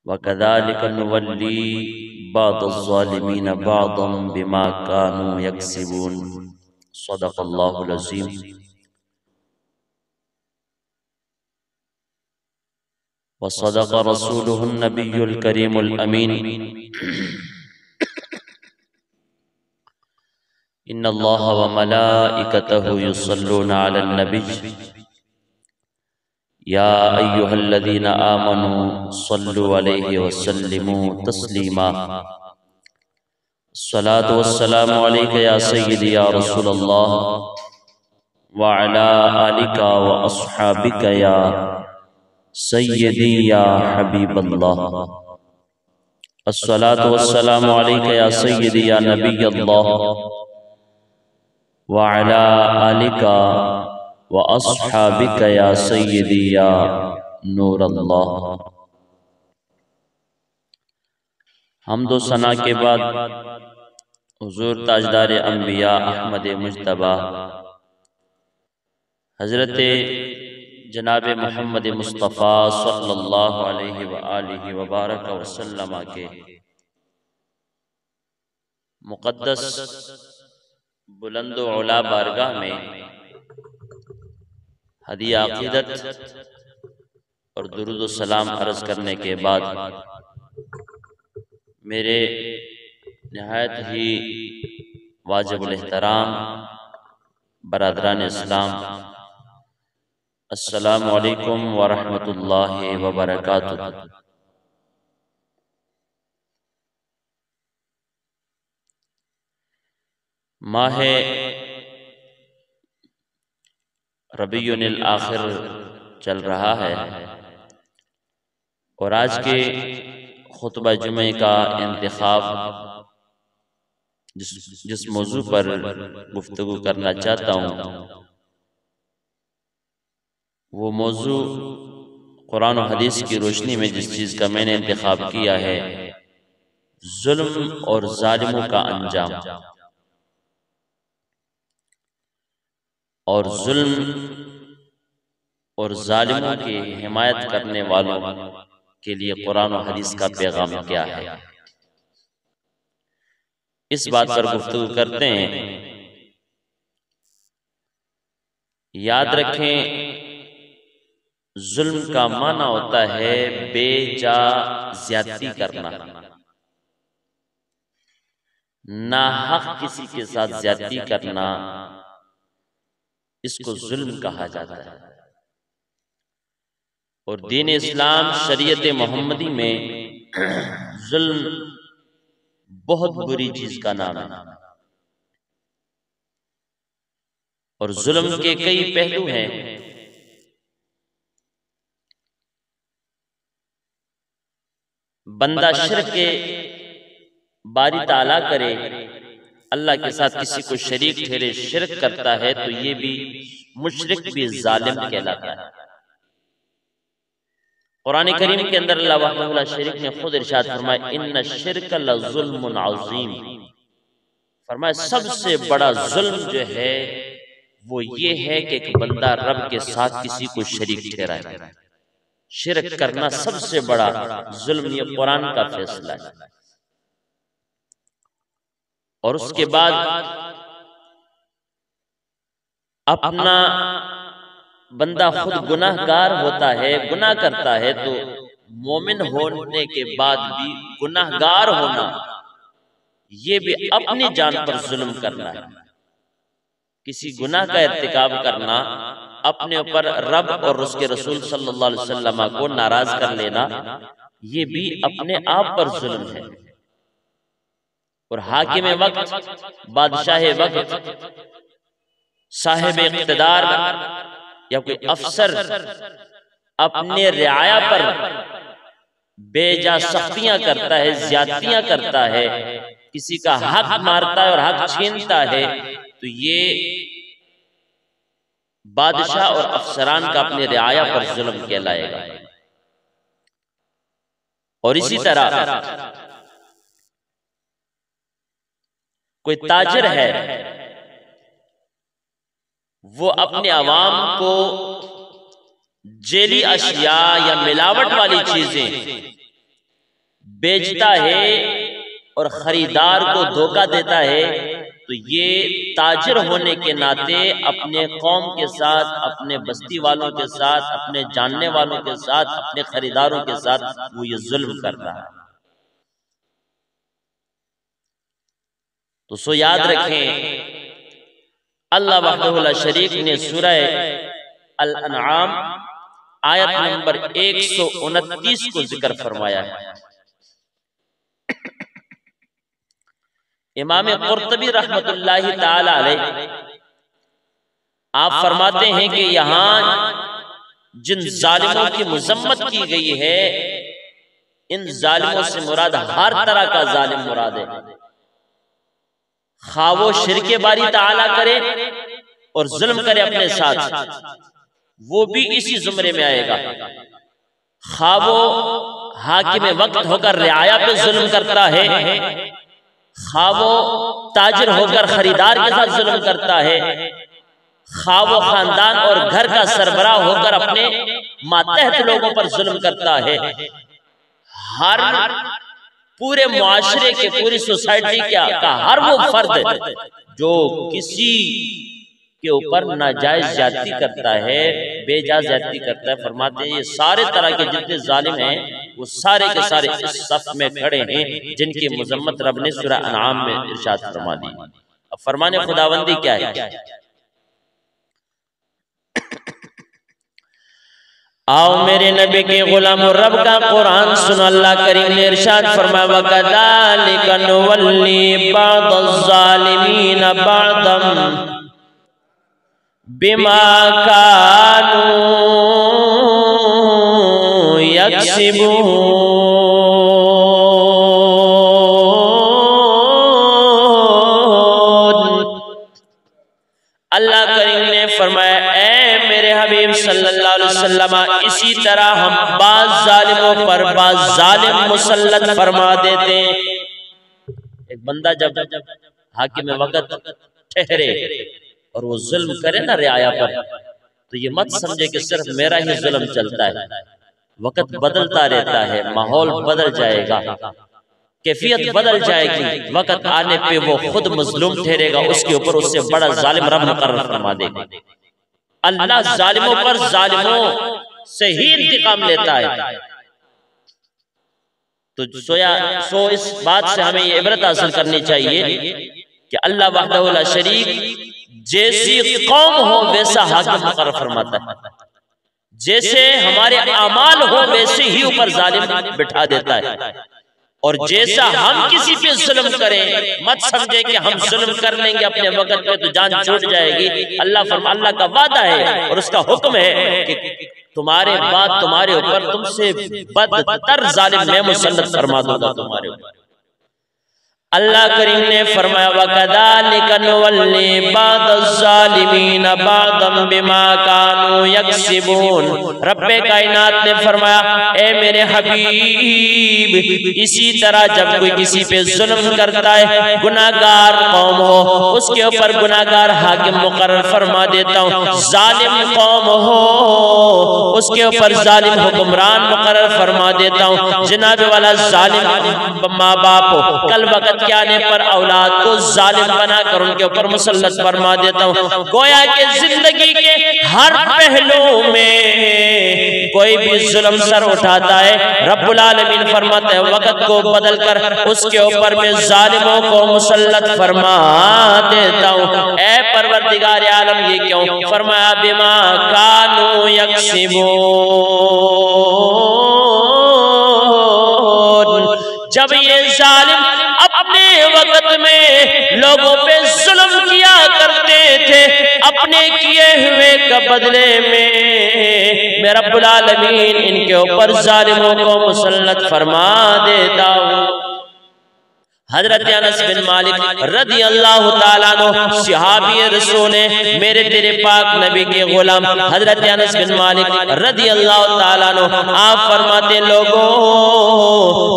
वकज़ालिका नुवल्ली बादज़-ज़ालिमीन बादम बिमा कानू यक्सिबून। सदक़ल्लाहुल अज़ीम। व सदक़ रसूलुहुन नबियुल करीमुल अमीन। इन्नल्लाह व मलाइकतहु युसल्लूना अलन नबी या अय्युहल्लज़ीना आमनू सल्लु अलैहि व सल्लिमू तस्लीमा। अस्सलातु वस्सलामु अलैका या सय्यदी या रसूलल्लाह व अला आलिका व अस्हाबिका या सय्यदी या हबीबल्लाह। अस्सलातु वस्सलामु अलैका या सय्यदी या नबियल्लाह व अला आलिका व अस्हाबिका या सय्यदी या नूरल्लाह। हम्दो सना के बाद हुजूर ताजदार अंबिया अहमद मुज्तबा हजरत जनाब मोहम्मद मुस्तफ़ा सल्लल्लाहु अलैहि व आलिहि व बारक वसल्लम के मुक़द्दस बुलंद व उला बारगाह में हदिया अक़ीदत और दुरूद व सलाम अर्ज़ करने के बाद मेरे निहायत ही वाजिबुल एहतराम बरादरान इस्लाम, अस्सलामु अलैकुम व रहमतुल्लाहि व बरकातुहू। माह रबीउल आखिर चल रहा है और आज के खुतबा जुमे का इंतखाब जिस मौजू पर गुफ्तगू करना चाहता हूँ वो मौजू कुरान और हदीस की रोशनी में जिस चीज़ का मैंने इंतखाब किया है, जुल्म और जालिमों का अंजाम। और जुल्म और जालिमों की हिमायत करने वालों के लिए कुरान और हदीस का पैगाम क्या है, इस बात पर गुफ्तगू करते हैं। याद रखें, जुल्म का माना होता है बेजा ज्यादती करना, नाहक किसी के साथ ज्यादती करना, इसको जुल्म कहा जाता है। और दीन इस्लाम शरीयत मोहम्मदी में जुल्म बहुत बुरी चीज का नाम है और जुल्म के कई पहलू हैं। बंदा शिर्क के बारी ताला करे, अल्लाह के साथ किसी को शरीक ठहरे, शिर्क करता है तो ये भी मुशरिक भी जालिम कहलाता है। कुरान करीम के अंदर अल्लाह वहदहु ला शरीक ने खुद इरशाद फरमाया, इन्ना शिर्क लज़ुल्मुन अज़ीम। फरमाया सबसे बड़ा जुल्म जो है वो ये है कि एक बंदा रब के साथ किसी को शरीक ठहराए। शिर्क करना सबसे बड़ा जुल्म, ये कुरान का फैसला है। और उसके बाद अपना बंदा खुद गुनाहगार होता है, गुनाह करता है, तो मोमिन होने के बाद भी गुनाहगार होना ये भी अपनी जान पर जुल्म करना है। किसी गुनाह का इर्तिकाब करना, अपने ऊपर रब और उसके रसूल सल्लल्लाहु अलैहि वसल्लम को नाराज कर लेना, ये भी अपने आप पर जुल्म है। और हाकिम वक्त, बादशाह वक्त, साहिब इक़्तिदार या कोई अफसर अपने रियाया पर बेजा सख्तियां करता है, ज्यादतियां करता है, किसी का हक मारता है और हक छीनता है, तो ये बादशाह और अफसरान का अपने रियाया पर जुल्म कहलाएगा। और इसी तरह कोई ताजिर है, वो अपने अवाम को जेली अशिया या मिलावट वाली चीजें बेचता है और खरीदार को धोखा देता है, तो ये ताजिर होने के नाते अपने कौम के साथ, अपने बस्ती वालों के साथ, अपने जानने वालों के साथ, अपने खरीदारों के साथ वो ये जुल्म कर रहा है। तो सो याद रखें, अल्लाह वहदहु ला शरीक ने सूरह अल-अनआम आयत नंबर 129 को जिक्र फरमाया है। इमाम कुर्तबी रहमतुल्लाहि ताला अलैह आप फरमाते हैं कि यहाँ जिन जालिमों की मुजम्मत की गई है, इन जालिमों से मुराद हर तरह का जालिम मुराद है। खा वो शिरके बारी ताला करे और जुल्म करे अपने साथ, वो भी इसी जुमरे में आएगा। खा वो हाकिम वक्त होकर रियाया पे जुल्म करता है, खा वो ताजिर होकर खरीदार के साथ जुल्म करता है, खा वो खानदान और घर का सरबराह होकर अपने मातहत लोगों पर जुल्म करता है। हर पूरे मुआशरे के, पूरी सोसाइटी का हर वो फर्द जो किसी के ऊपर नाजायज ज्यादती करता है, बेजायज ज्यादती करता है, फरमाते हैं ये सारे तरह के जितने जालिम हैं वो सारे के सारे इस सफ में खड़े हैं जिनकी मुजम्मत रब ने सूरह अनआम में इरशाद फरमा दी। अब फरमाने खुदावंदी क्या है? आओ मेरे नबी के गुलाम, रब का कुरान सुनो। अल्लाह करीम ने इरशाद फरमाया, वकज़ालिका नुवल्ली बअज़-ज़ालिमीन बअज़म बिमा कानू यक्सिबून। अल्लाह करीम ने फरमाया, ए मेरे हबीब सल्लल्लाहु अलैहि वसल्लम, इसी तरह हम बाज जालिमों पर बाज जालिम मुसल्लत फरमा देते हैं। एक बंदा जब हाकिम वक्त ठहरे और वो जुल्म करे ना रियाया पर, तो ये मत समझे कि सिर्फ मेरा ही जुल्म चलता है। वक्त बदलता रहता है, माहौल बदल जाएगा, कैफियत बदल जाएगी। वक्त आने पे वो खुद मजलूम ठहरेगा, उसके ऊपर उससे बड़ा जालिम रब मुकर्रर फरमा देगा। अल्लाह जालिमों पर जालिमों से ही इंतकाम लेता है। तो इस बात से हमें ये इबरत हासिल करनी चाहिए कि अल्लाह वहदहु ला शरीक जैसी कौम हो वैसा हाकिम मुकर्रर फरमाता है, जैसे हमारे अमाल हो वैसे ही ऊपर जालिम बिठा देता है। और जैसा हम किसी पे जुल्म करें, मत समझे कि हम जुल्म कर लेंगे अपने वक्त पे तो जान छूट जाएगी। अल्लाह का वादा है और उसका हुक्म है कि तुम्हारे बाद तुम्हारे ऊपर तुमसे बदतर जालिम मैं मुसल्लत फरमा दूंगा तुम्हारे ऊपर। अल्लाह करीम ने फरमाया, वकज़ालिका नुवल्ली बअज़-ज़ालिमीन बअज़म बिमा कानू यक्सिबून। रब्बे कायनात ने फरमाया, ए मेरे हबीब, इसी तरह जब कोई किसी पे जुल्म करता है, गुनाहगार कौम हो, उसके ऊपर गुनाहगार हाकिम मुकर्रर फरमा देता हूँ। जालिम कौम हो, उसके ऊपर जालिम हुक्मरान मुकर्रर फरमा देता हूँ। जनाब वाला जालिम माँ बाप हो, कल वक्त के आने पर औलाद को जालिम बनाकर उनके ऊपर मुसल्लत फरमा देता हूँ। गोया के जिंदगी के हर पहलू में कोई भी जुल्म सर उठाता है, रब्बुल आलमीन फरमाते हैं वक्त को बदल कर उसके ऊपर मैं जालिमों को मुसल्लत फरमा देता हूँ। ऐ परवरदिगार आलम ये क्यों? फरमाया, बिमा कानू यक्सिबून। जब ये जालिम अपने वक्त में लोगों पे जुल्म किया करते थे, अपने किए हुए का बदले में मैं रब्बुल आलमीन इनके ऊपर जालिमों को मुसल्लत फरमा देता हूँ। हजरत अनस बिन मालिक रदी अल्लाह ताला अन्हु सहाबी रसूल है, मेरे तेरे पाक नबी के गुलाम हजरत अनस बिन मालिक रदी अल्लाह ताला अन्हु आप फरमाते, लोगों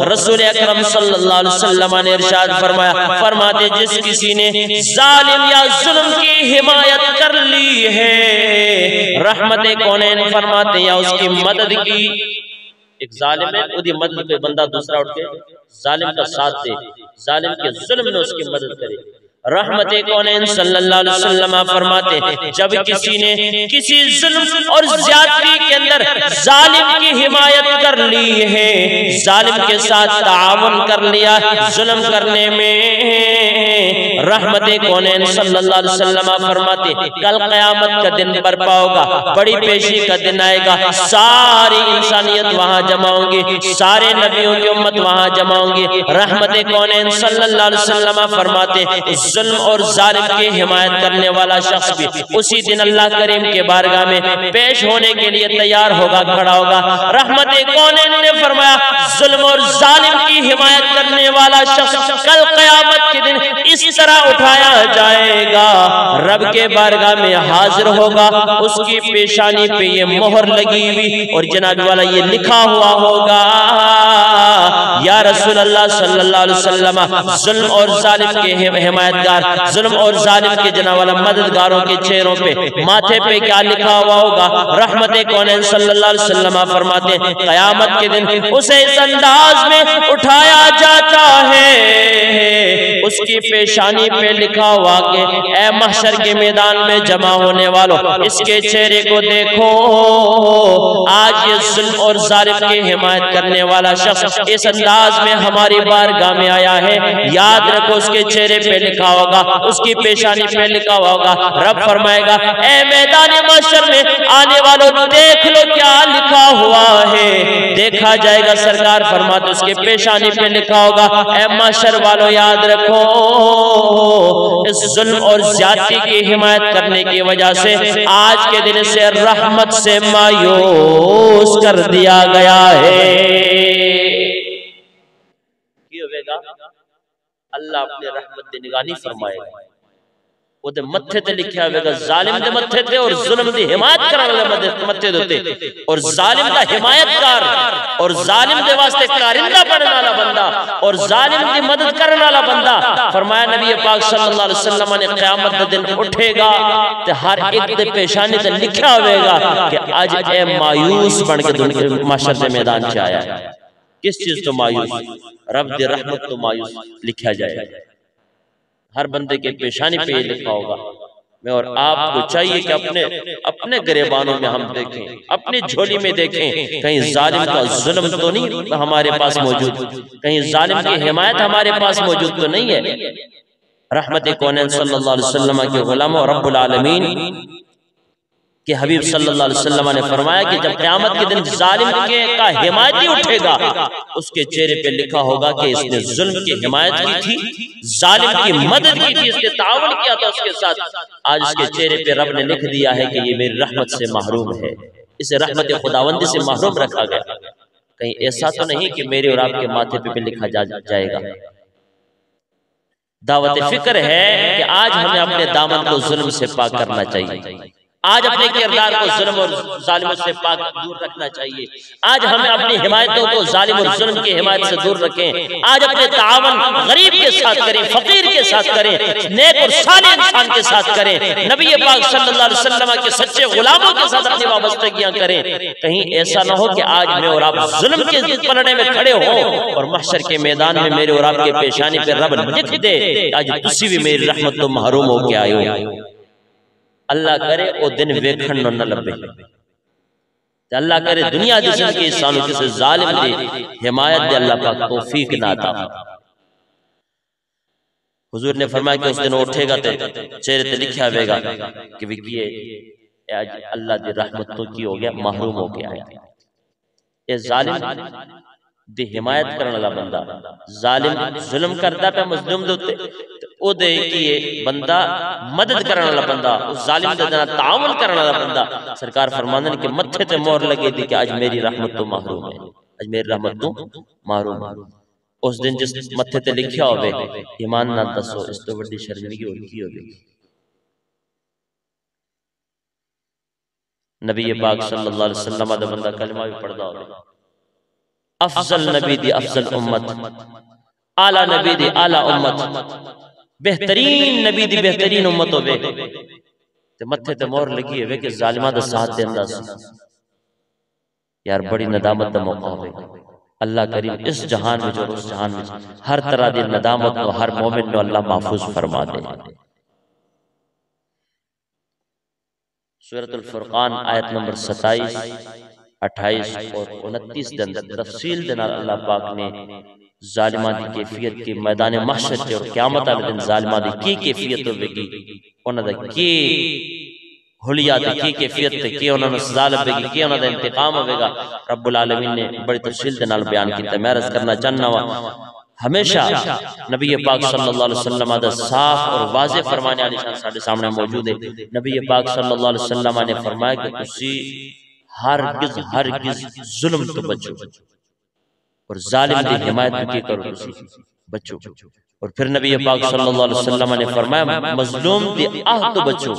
रसूल अकरम सल्लल्लाहु अलैहि वसल्लम ने इरशाद फरमाया, फरमाते जिस किसी ने जालिम या जुल्म की हिमायत कर ली है, रहमत कौनैन फरमाते या उसकी मदद की, एक जालिम है, उदी मदद पे बंदा दूसरा उठ के जालिम का साथ दे, जालिम के जुल्म में उसकी मदद करे। रहमते कौनैन सल्लल्लाहु अलैहि वसल्लम फरमाते हैं, जब किसी ने किसी जुल्म और ज्यादती के अंदर जालिम की हिमायत कर ली है, जालिम के साथ ताआवुन कर लिया जुल्म करने में, रहमते कौनैन सल्लल्लाहु अलैहि वसल्लम फरमाते हैं, कल क़यामत का दिन बर्पा होगा, बड़ी पेशी का दिन आएगा, सारी इंसानियत वहां जमा होंगी, सारे नबियों की उम्मत वहां जमा होंगी। रहमते कौनैन सल्लल्लाहु अलैहि वसल्लम फरमाते हैं, जुल्म और जालिम की हिमायत करने वाला शख्स भी उसी दिन अल्लाह करीम के बारगाह में पेश होने के लिए तैयार होगा, खड़ा होगा। रहमते कौनैन ने फरमाया, जुल्म और जालिम की हिमायत करने वाला शख्स कल क़यामत के दिन इस तरह उठाया जाएगा, रब के बारगाह में हाजिर होगा, उसकी पेशानी पे ये मोहर लगी हुई और जनाब वाला ये लिखा हुआ होगा, या रसूल अल्लाह सल्लल्लाहु अलैहि वसल्लम, जुल्म और जालिम के हिमायतगार, जुल्म और जालिम के जनाब वाला मददगारों के चेहरों पे माथे पे क्या लिखा हुआ होगा। रहमते कौनैन सल्लल्लाहु अलैहि वसल्लम फरमाते हैं, क़यामत के दिन उसे इस अंदाज में उठाया जाता है, उसकी पेशानी पे लिखा हुआ कि ऐ महशर के मैदान में जमा होने वालों, इसके चेहरे को देखो, आज ये जुल्म और जालिम की हिमायत करने वाला शख्स इस अंदाज में हमारी बारगाह में आया है। याद रखो, उसके चेहरे पे लिखा होगा, उसकी पेशानी पे लिखा होगा। रब फरमाएगा, ऐ मैदान महशर में आने वालों, देख लो क्या लिखा हुआ है। देखा जाएगा, सरकार फरमाते उसके पेशानी पे लिखा होगा, ऐ महशर वालों याद रखो, इस जुल्म और ज्यादती की हिमायत करने की वजह से आज के दिन से रहमत से मायूस कर दिया गया है। अल्लाह अपने रहमत दी निगानी फरमाएगा, ओदे मत्थे ते लिखा होगा, जालिम दे मत्थे ते और जुल्म दी हिमायत करने वाले मत्थे ते, और जालिम दा हिमायतकार और जालिम दे वास्ते कारिंदा बनने वाला बंदा और जालिम दी मदद करने वाला बंदा, फरमाया नबी पाक सल्लल्लाहु अलैहि वसल्लम ने, क़यामत दे दिन उठेगा ते हर एक दे पेशानी ते लिखा होगा कि आज ए मायूस बन के महशर दे मैदान च आया है। किस चीज तो मायूस? रब दे रहमत तो मायूस लिखा जाएगा। हर बंदे के पेशानी पे लिखा होगा। मैं और आपको चाहिए कि अपने गिरेबानों में हम देखें, अपनी झोली में देखें, कहीं जालिम का जुल्म तो नहीं हमारे पास मौजूद, कहीं जालिम की हिमायत हमारे पास मौजूद तो नहीं है। रहमत कौनैन सल्लल्लाहु अलैहि वसल्लम के गुलाम और रब्बुल आलमीन कि हबीब सल्लल्लाहु अलैहि वसल्लम ने फरमाया कि जब क़यामत के दिन जालिम के का हिमायती उठेगा, उसके चेहरे पे लिखा होगा कि इसने जुल्म की हिमायत की थी, जालिम की मदद की थी, इसने ताउन किया था उसके साथ। आज उसके चेहरे पे रब ने लिख दिया है कि ये मेरी रहमत से महरूम है, इसे रहमत खुदावंदी से महरूम रखा गया। कहीं ऐसा तो नहीं कि मेरे और आपके माथे पे लिखा जाएगा। दावत फिक्र है कि आज हमें अपने दामन को जुल्म से पाक करना चाहिए, आज अपने किरदार को जुल्म और जालिम से पाक दूर रखना चाहिए। आज हमें अपनी हिमायतों को जालिम और जुल्म की हिमायत से दूर रखें। आज अपने तावन गरीब के साथ करें, फकीर के साथ करें, नेक और साले इंसान के साथ करें, नबी पाक सल्लल्लाहु अलैहि वसल्लम के सच्चे गुलामों के साथ अपनी वाबस्तगियां करें। कहीं ऐसा ना हो कि आज मैं और आप जुल्म के पलड़े में खड़े हो और महशर के मैदान में मेरे और आपके पेशानी पे रब लिख दे आज तुसी भी मेरी रहमत तो महरूम होके आयो। अल्लाह करे वो दिन वेखण न लबे, अल्लाह करे दुनिया जिस्म के इंसानों किसी जालिम दे हिमायत दे अल्लाह पाक तौफीक ना अता। हुजूर ने फरमाया कि उस दिन उठेगा ते चेहरे ते लिखा होगा कि विकिए आज अल्लाह दी रहमत तो की हो गया, महरूम हो गया है। ये जालिम दी हिमायत करने वाला बंदा, जालिम जुल्म करता पे मजलूम दे उत्ते ओ दे कि बंदा मदद करने वाला बंदा, उस जालिम दे नाल ताअवुन करने वाला बंदा, सरकार फरमांदे ने कि मत्थे ते मोहर लगे दी कि आज मेरी रहमत तो महरूम है, आज मेरी रहमत तो महरूम है। उस दिन जिस मत्थे ते लिखा होवे ईमान ना दसो, इस तो बड़ी शर्मिंदगी और की होगी। नबी पाक सल्लल्लाहु अलैहि वसल्लम दा बंदा कलमा भी पढ़दा होवे, अफजल नबी दी अफजल उम्मत, आला नबी दी आला उम्मत, बेहतरीन नबी दी बेहतरीन उम्मत होवे ते मत्थे ते मोहर लगी होवे कि जालिमां दा साथ देंदा सी। यार बड़ी नदामत का मौका होगा। अल्लाह करीम इस जहान में और उस जहान में हर तरह की नदामत को हर मोमिन को अल्लाह महफूज फरमा दे। सूरत अल-फुरकान आयत नंबर 27, 28 और 29 के अंदर तफसील दे नाल अल्लाह पाक ने जालिमां दी कैफियत के मैदान महशर च और क़यामत वाले दिन जालिमां दी की कैफियत होवेगी, उन्हां दा की हुलिया ते की कैफियत ते की उन्हां नूं सज़ा लभेगी, की उन्हां दा इंतकाम होवेगा। रब्बुल आलमीन ने बड़ी तफसील दे नाल बयान कीता। मैं अर्ज़ करना चाहना वा हमेशा नबी पाक सल्लल्लाहु अलैहि वसल्लम दा साफ और वाज़ेह फरमाने वाली शान साडे सामने मौजूद है। नबी पाक सल्लल्लाहु अलैहि वसल्लम ने फरमाया कि तुसी हरगिज़ जुल्म तो बचो और जालिम दी हिमायत की करो, तुसी बचो। और फिर नबी पाक सल्लल्लाहु अलैहि वसल्लम ने फरमाया मजलूम दी आह तो बचो।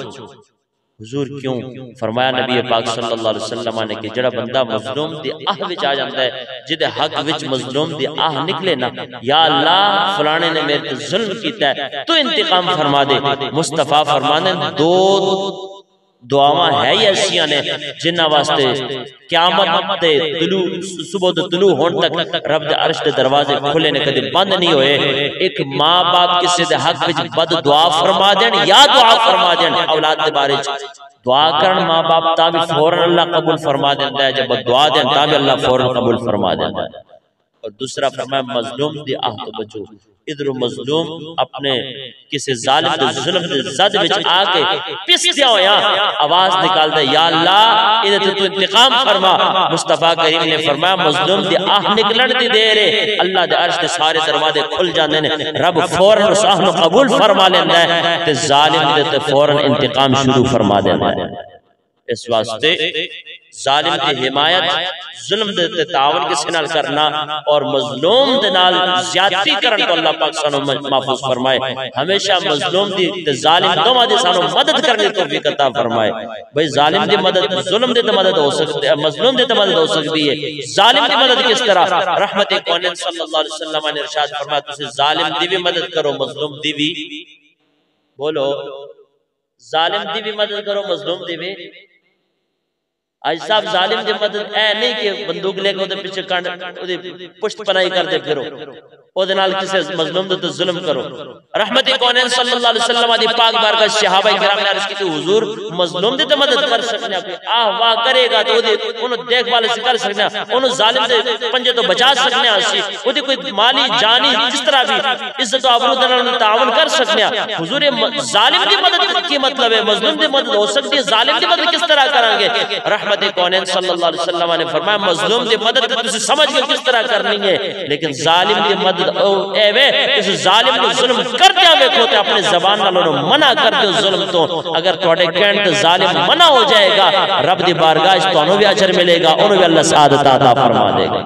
हुजूर क्यों? फरमाया नबी पाक सल्लल्लाहु अलैहि वसल्लम ने कि जेड़ा बंदा मजलूम दी आह विच आ जांदा है, जिदे हक विच मजलूम दी आह निकले ना, या अल्लाह फलाने ने मेरे ते जुल्म कीता है तो इंतकाम फरमा दे। मुस्तफा फरमाने दो दुआवां है ऐसियां ने जिन्हां वास्ते क़यामत दे तुलू सुबह दे तुलू होण तक रब दे अर्श दे दरवाजे खुले ने, कदे बंद नहीं होए। एक मां बाप किसी दे हक विच बद दुआ फरमा देन या दुआ फरमा देन औलाद दे बारे च, दुआ करन मां बाप ता भी फौरन अल्लाह कबूल फरमा देंदा है, जब दुआ देन ता भी अल्लाह फौरन कबूल फरमा देंदा है। और दूसरा फरमाया मजलूम दी आह तो बचो। इधर मजलूम अपने किसी जालिम दे जुल्म दे जद विच आके पिसदिया होया आवाज निकालदा या अल्लाह इदे ते तू इंतकाम फरमा। मुस्तफा करीम ने फरमाया मजलूम दी आह निकलण दी देर है अल्लाह दे अर्श दे सारे दरवाजे खुल जांदे ने, रब फौरन उस आह नूं कबूल फरमा लेंदा है ते जालिम दे ते फौरन इंतकाम शुरू फरमा देंदा है। इस वास्ते जालिम की हिमायत, जुल्म दे तावन किसी नाल करना और मजलूम दे नाल ज्यादती करन तो अल्लाह पाक सानू महफूज फरमाए। हमेशा मजलूम दी ते जालिम दोवां दी सानू मदद करने तौफीक अता फरमाए। भाई जालिम दी मदद जुल्म दे मदद हो सकती है, मजलूम दे मदद हो सकती है। जालिम दी मदद किस तरह? रहमत कौनैन सल्लल्लाहु अलैहि वसल्लम ने इरशाद फरमाया तुसी जालिम दी भी मदद करो, मजलूम दी भी, बोलो जालिम दी भी मदद करो, मजलूम दी भी। आज साहब जालिम दी मदद ऐ नहीं कि बंदूक लेके ओदे पीछे कंड ओदी पुष्ट पनाई करदे फिरो, ओदे नाल किसी मजलूम दे जुल्म करो। रहमत कौनैन सल्लल्लाहु अलैहि वसल्लम दी पाक बारगाह सहाबा किराम ने अर्ज की थी हुजूर मजलूम दी तो मदद कर सकने, आह वाह करेगा तो ओदी ओनु देखभाल से कर सकने, ओनु जालिम दे पंजे तो बचा सकने, आसी ओदी कोई माली जानी जिस तरह भी इज्जत और आबरू दे नाल तावन कर सकने। हुजूर जालिम दी मदद की मतलब है मजलूम दी मदद हो सकती है, जालिम दी मदद किस तरह करांगे? रहमत कौनैन सल्लल्लाहु अलैहि वसल्लम ने फरमाया मजलूम दी मदद तुसी समझ के किस तरह करनी है, लेकिन जालिम दी मदद एवे इस जालिम को जुल्म कर दिया वेखो ते अपने ज़बान नाल ओनु मना कर दियो जुल्म तो। अगर तोड़े कहण ते जालिम मना हो जाएगा रब दी बारगाह च तोनु भी अजर मिलेगा, ओनु भी अल्लाह सआदत अता फरमा देगा।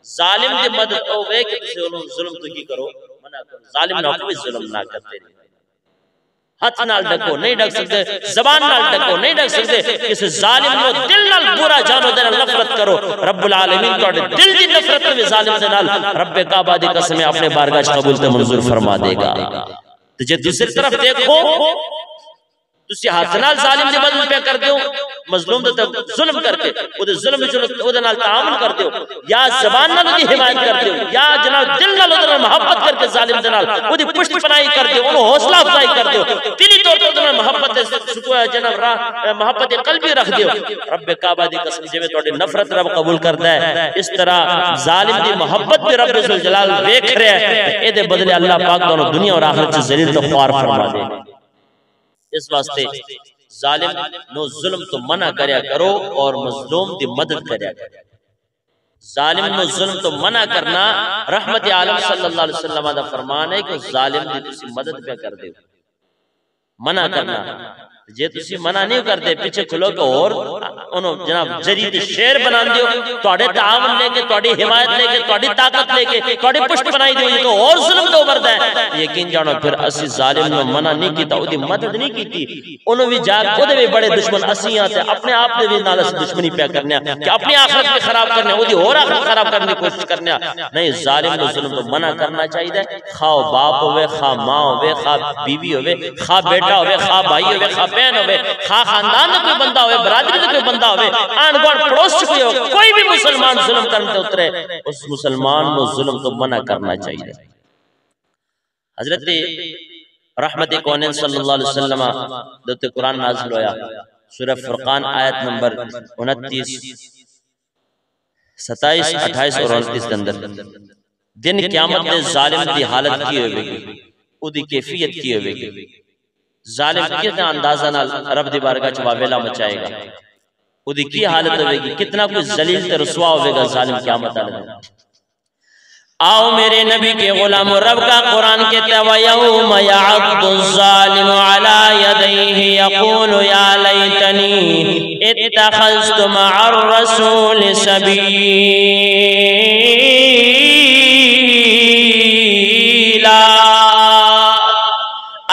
जालिम दी मदद होवे कि तुसी ओनु जुल्म तो की करो, मना करो। जालिम ना कोई जुल्म ना करते, हाथ नाल डको नहीं डक सकते, जबान नाल डको नहीं डक सकते, किसी जालिम नो दिल नाल बुरा जानो दे नफरत करो। रब्बुल आलमीन तोड़े दिल दी नफरत में जालिम दे नाल रब काबा दी कसम अपने बारगाह च कबूल ते मंजूर फरमा देगा। ते जे दूसरी तरफ देखो तुसी हाथ नाल जालिम दी मदद पे कर दियो, मजलूम दे जुल्म करके ओदे जुल्म विच ओदे नाल ताअमुल कर दियो, या जबान नाल ओदी हिमायत कर दियो, या जनाब दिल नाल ओदे नाल मोहब्बत करके जालिम दे नाल ओदी पुष्ट पनाई कर दियो, ओनु हौसला अफजाई कर दियो, दिली तौर पे ओदे नाल मोहब्बत सुकून जनाब मोहब्बत कल्बी रख दियो। रब काबा दी कसम जिवें तोड़ी नफरत रब कबूल करदा है, इस तरह जालिम दी मोहब्बत भी रब जुल जलाल वेख रहा है, एदे बदले अल्लाह पाक दोनों दुनिया और आखिरत च जलील तो ख्वार फरमा दे। इस वास्ते जालिम नो जुल्म तो मना करया करो और मजलूम दी मदद करया करो। जालिम नो जुल्म तो मना करना रहमत आलम सल्लल्लाहु अलैहि वसल्लम दा फरमान है कि जालिम दी तुसी मदद पे कर दे, मना करना। जे तुसी मना नहीं करते पीछे खुलो के और ओनो जनाब जरीद शेर बना दियो, तोड़े तावन लेके तोड़ी हिमायत लेके तोड़ी ताकत लेके तोड़ी पुष्ट बनाई दियो, तो और जुल्म तो उभरदा है। यकीन जानो फिर असि जालिम ने मना नहीं कीता, ओदी मदद नहीं कीती, ओनु भी जाग ओदे भी बड़े दुश्मन असी आते अपने आप दे भी नाल अस दुश्मनी पे करने कि अपनी आखिरत पे खराब करने, ओदी और आखिरत खराब करने की कोशिश करने। नहीं, जालिम ने जुल्म तो मना करना चाहिए, खा बाप होवे, खा मां होवे, खा बीवी होवे, खा बेटा होवे, खा भाई होवे, खा बहन होवे, खानदान का कोई बंदा होवे, बरादरी का कोई बंदा होवे, आंढ गुआंढ पड़ोस च कोई भी मुसलमान जुल्म करने ते उतरे, उस मुसलमान को जुल्म तो मना करना चाहिए। हजरत रहमत कौनैन सल्लल्लाहु अलैहि वसल्लम दत्ते कुरान नाज़िल होया, सूरह फुरकान आयत नंबर 29, 27, 28 और 29 के अंदर दिन क़यामत दे जालिम दी हालत की होवेगी, उदी कैफियत की होवेगी। जालिम कितना अंदाजा नाल रब दी बारगाह च वावेला मचाएगा, उदी की हालत होवेगी, कितना कोई जलील ते रुसवा होवेगा जालिम क़यामत वाले दिन। आओ मेरे नबी के गुलामों, रब का कुरान कहता है यौम यअद्दु ज़ालिमु अला यदैहि यक़ूलु या लैतनी इत्तख़ज़्तु मअर रसूल सबीला।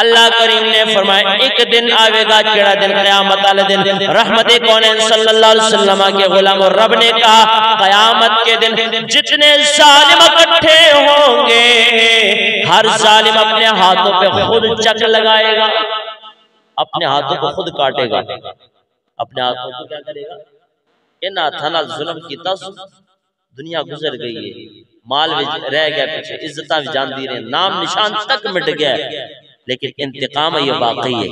अल्लाह करीम ने फरमाया एक दिन आवेगा, केड़ा दिन? क़यामत वाले दिन। रहमत कौनैन सल्लल्लाहु अलैहि वसल्लम के गुलाम और रब ने कहा क़यामत के दिन जितने जालिम इकट्ठे होंगे, हर जालिम अपने हाथों पे खुद चक लगाएगा, अपने हाथों को खुद काटेगा, अपने हाथों को क्या करेगा? इन हाथों नाल जुल्म कीता, दुनिया गुजर गई है, माल भी रह गया पीछे, इज्जत भी जांदी रहे, नाम निशान तक मिट गया, लेकिन इंतकाम ये वाकई है।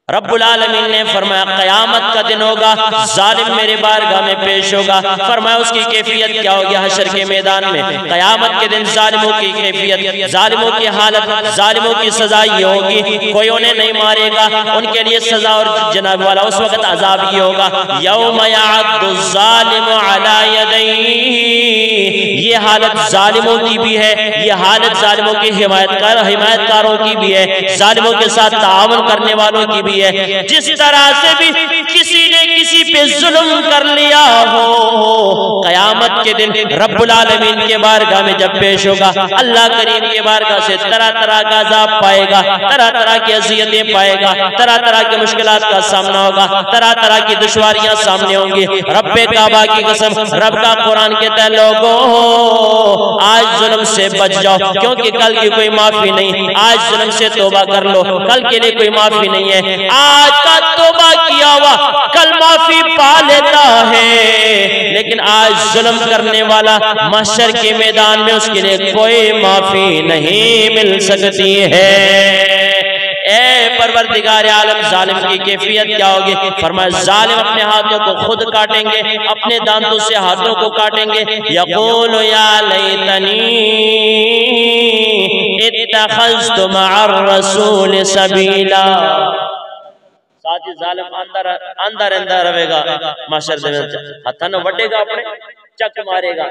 रब्बुल आलमीन ने फरमाया क़यामत का दिन होगा, जालिम मेरे बारगाह में पेश होगा। फरमाया उसकी कैफियत क्या होगी? हशर के मैदान में क़यामत के दिन जालिमों की कैफियत, जालिमों की हालत, जालिमों की सजा ये होगी, कोई उन्हें नहीं मारेगा, उनके लिए सजा और जनाब वाला उस वक्त अजाब ये होगा यौम यअद्दु ज़ालिमु अला यदैहि। ये हालत जालिमों की भी है, ये हालत जालिमों के हिमायतकारों की भी है, जालिमों के साथ ताआवुन करने वालों की भी है। जिस तरह से भी किसी ने किसी पे जुल्म कर लिया हो, क़यामत के दिन रब्बुल आलमीन के बारगाह में जब पेश होगा, अल्लाह करीम के बारगाह से तरह तरह का अज़ाब पाएगा, तरह तरह की अज़ियतें पाएगा, तरह तरह की मुश्किलात का सामना होगा, तरह तरह की दुश्वारियां सामने होंगी। रब्बे काबा की कसम, रब का कुरान कहता है लोगों आज जुल्म से बच जाओ, क्योंकि कल की कोई माफी नहीं। आज जुल्म से तौबा कर लो, कल के लिए कोई माफी नहीं है। आज का तौबा किया हुआ कल माफी पा लेता है, लेकिन आज जुल्म करने वाला महशर के मैदान में उसके लिए कोई माफी नहीं मिल सकती है। ए परवरदिगार आलम, जालिम की कैफियत क्या होगी? फरमाया जालिम अपने हाथों को खुद काटेंगे, अपने दांतों से हाथों को काटेंगे। यक़ूलु या लैतनी इत्तख़ज़्तु मअर रसूल सबीला। साथ ही जालिम अंदर रहेगा, माशर में हथन वटेगा, अपने चक मारेगा,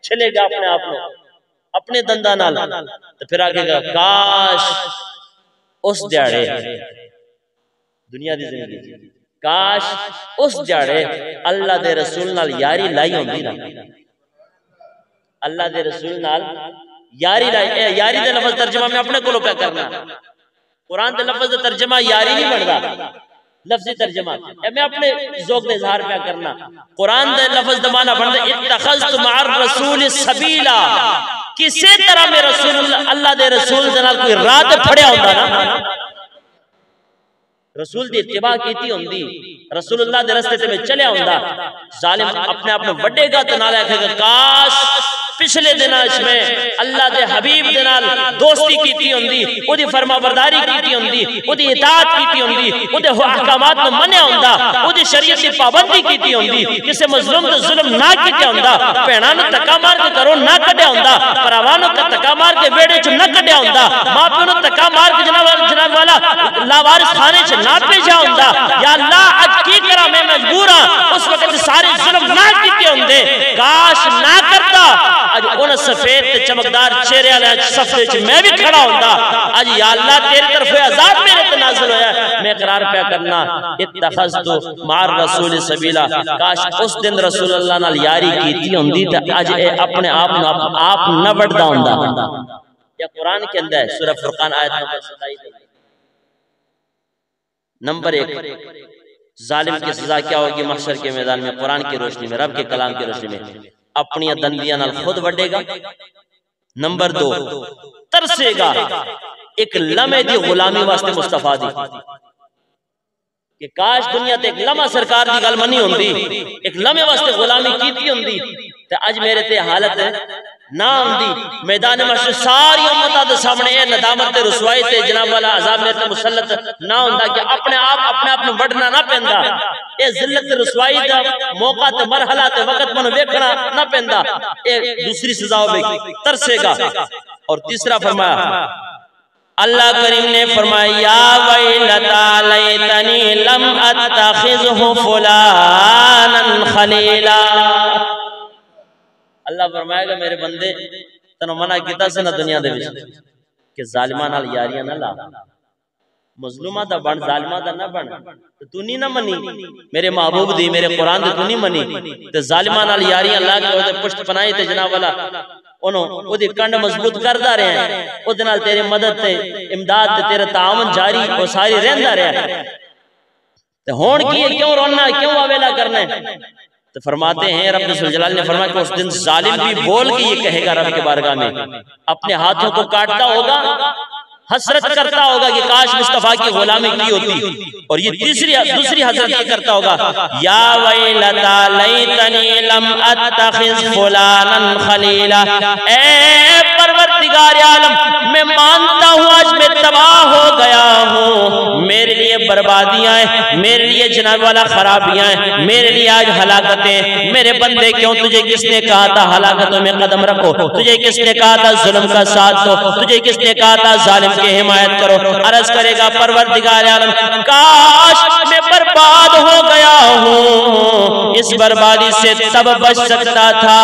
छिलेगा अपने आप को अपने दंदा नाल, तो फिर आगेगा काश उस दिहाड़े दुनिया दी जिंदगी, काश उस दिहाड़े अल्लाह दे रसूल नाल यारी लाई होंदी ना, अल्लाह दे रसूल नाल यारी लाई। यारी दे लफ्ज़ तर्जमा में अपने को क्या करना, कुरान दे लफ्ज़ दा तर्जमा यारी नहीं बनदा, लफ्ज़ी तर्जमा मैं अपने ज़ौक़ दे इज़हार क्या करना। कुरान दे लफ्ज़ दा माना बनदा इत्तख़ज़्तु मअर रसूल सबीला। किसी तरह में रसूल अल्लाह दे रसूल दे नाल कोई राह ते फड़िया हुंदा ना, रसूल दी इत्तिबा कीती हुंदी, रसूलुल्लाह दे रस्ते ते में चलिया हुंदा, जालिम अपने आप में वडेगा ते नाल आखेगा काश पिछले दिनां में अल्लाह दे हबीब दे नाल दोस्ती कीती हुंदी, ओदी फरमाबरदारी कीती हुंदी, ओदी इताअत कीती हुंदी, ओदे अहकामात नु मन्निया हुंदा, ओदी शरीयत दी पाबंदी कीती हुंदी, किसी मजलूम ते जुल्म ना कीता हुंदा, भैणां नु धक्का मार के घरों ना कढिया हुंदा, भरावां नु धक्का मार के वेड़े च ना कढिया हुंदा, मां प्यो नु धक्का मार के जनाब वाला लावारिस खाने च ना भेजा हुंदा। या अल्लाह अज की करा, मैं मजबूर हां, उस वक्त सारे जुल्म ना कीते हुंदे, काश ना करता, अज उन सफेद ते चमकदार चेहरे वाले सफे च मैं भी खड़ा हुंदा। अज या अल्लाह तेरी तरफ अज़ाब मेरे ते नाज़िल होया, मैं इकरार पे करना इत्तख़ज़्तु मअर रसूल सबीला। काश उस दिन रसूलुल्लाह नाल यारी कीती हुंदी ते अज अपने आप न वड़दा हुंदा। या कुरान के अंदर है, सूरह फुरकान आयत नंबर 27 नंबर 1 जालिम की सजा क्या होगी महशर के मैदान में? कुरान की रोशनी में, रब के कलाम की रोशनी में अपनी दंदियां नाल खुद वडेगा। नंबर 2 तरसेगा एक लम्हे दी गुलामी वास्ते मुस्तफा दी, कि काश दुनिया ते एक लम्हा सरकार दी गल मनी होंदी, एक लम्हे वास्ते गुलामी कीती होंदी ते अज मेरे ते हालत ना होंदी। मैदान मशर सारी उम्मतां दे सामने ये नदामत ते रुसवाई ते जनाब वाला अजाब मेरे ते मुसल्लत ना होंदा कि अपने आप नूं वढना ना पैंदा। ये जिल्लत ते रुसवाई दा मौका ते मरहला ते वक्त मनु वेखना ना पैंदा। ये दूसरी सजाओं में तरसेगा। और तीसरा फरमाया अल्लाह करीम ने फरमाया या वैलता लैतनी लम अत्तखिज़हु फुलानन खलीला। अल्लाह फरमाएगा मेरे बंदे तन्नू मना कीता सी ना दुनिया दे विच कि जालिमां नाल यारियां ना ला, मजलूमा दा बन, जालिमां दा ना बन। ते तू नहीं ना मनी मेरे महबूब दी, मेरे कुरान दी तू नहीं मनी ते जालिमां नाल यारियां ला के ओदे पुष्ट पनाही ते जनाब वाला ओनू ओदी कंड मजबूत करदा रहा है, ओदे नाल तेरे मदद ते इमदाद ते तेरा तावन जारी ओ सारी रहंदा रहा। ते हुण की क्यों रोना, क्यों अवेला करना है? तो फरमाते हैं रब जुल जलाल ने फरमाया कि उस दिन जालिम भी बोल के ये कहेगा रब के बारगाह में, अपने हाथों को काटता होगा, हसरत करता होगा कि काश मुस्तफा की गुलामी की होती। और ये दूसरी हसरत ये करता होगा या वैलता लैतनी लम अत्तखिज़ फुलानन खलीला। ए परवरदिगार आलम, मैं मानता हूँ आज मैं तबाह हो गया हूँ, मेरे लिए बर्बादियां हैं, मेरे लिए जनाब वाला खराबियां हैं, मेरे लिए आज हलाकतें। मेरे बंदे क्यों, तुझे किसने कहा था हलाकतों में कदम रखो? तुझे किसने कहा था जुल्म का साथ दो? तुझे किसने कहा था जालिम की हिमायत करो? अर्ज करेगा परवरदिगार आलम, काश मैं बर्बाद हो गया हूँ। इस बर्बादी से तब बच सकता था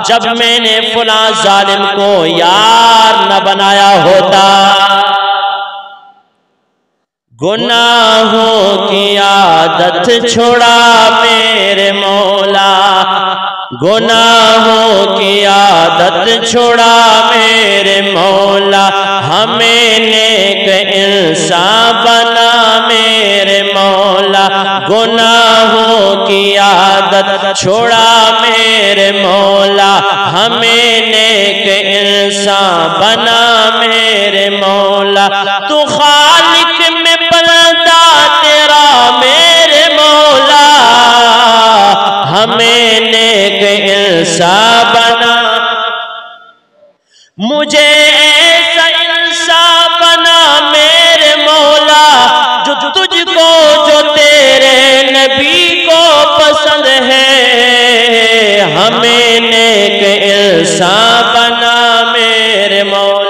जब मैंने फुला जालिम को यार न बनाया होता। गुनाहों की आदत छोड़ा मेरे मौला, गुनाहों की आदत छोड़ा मेरे मौला, हमें नेक इंसान बना मेरे मौला। गुनाहों की आदत छोड़ा मेरे मौला, हमें नेक इंसान बना मेरे मौला। तू खालिक में बंदा तेरा मेरे मौला, हमें नेक इंसान बना। मुझे ऐसा इंसान बना मेरे मौला जो तुझको, जो तेरे नबी को पसंद है, हमें नेक इंसान बना मेरे मौला।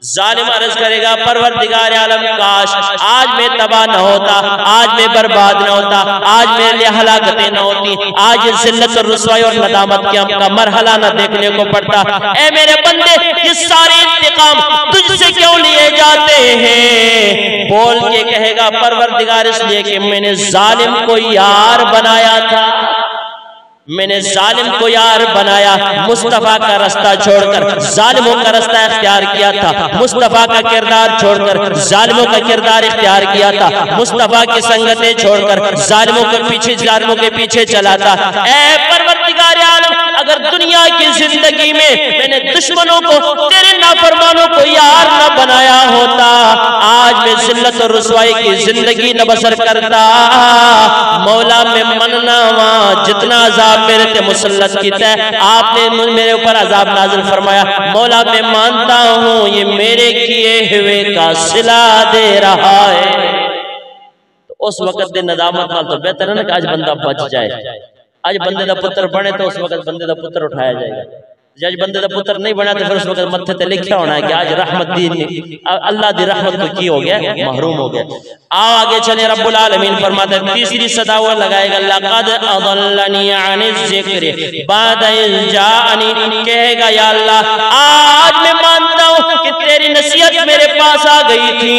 जालिम अर्ज करेगा परवरदिगार आलम, काश आज मैं तबाह न होता, आज मैं बर्बाद न होता, आज मेरे लिए हलाकतें न होती, आज जिल्लत और रुसवाई और नदामत का मरहला न देखने को पड़ता। ऐ मेरे बंदे, ये सारे इंतकाम तुझसे क्यों लिए जाते हैं? बोल के कहेगा परवरदिगार, इसलिए कि मैंने जालिम को यार बनाया था, मैंने जालिम को यार बनाया। मुस्तफा का रास्ता छोड़कर जालिमों का रास्ता इख्तियार किया था, मुस्तफा का किरदार छोड़कर जालिमों का किरदार इख्तियार किया था, मुस्तफा की संगतें छोड़कर जालिमों के पीछे चला था। ऐ परवरदिगार आलम, अगर दुनिया की जिंदगी में मैंने दुश्मनों को, तेरे नाफरमानों को यार न बनाया होता, आज मैं जिल्लत और रुसवाई की जिंदगी न बसर करता। मौला में मनना वहां जितना मेरे ते मुसल्लत कीता है, आपने मेरे ऊपर अजाब नाजिल फरमाया। मौला मैं मानता हूँ ये मेरे किए हुए का सिला दे रहा है। तो उस वक्त दे नदामत नाल तो बेहतर है ना कि आज बंदा बच जाए। आज बंदे दा पुत्र बने तो उस वक्त बंदे दा पुत्र उठाया जाएगा। जज बंदे दा पुत्र नहीं बना तो फिर उस वक्त मत्थे ते लिखा होना है कि आज रहमत दी, अल्लाह दी रहमत को की हो गया, महरूम हो गया। आओ आगे चले, रब्बुल आलमीन फरमाते हैं तीसरी सदा वो लगाएगा, लक़द अदल्लनी अनिज़ ज़िक्र बाद इज़ जाअनी। कहेगा या अल्लाह, आज मैं मानता हूँ कि तेरी नसीहत मेरे पास आ गई थी,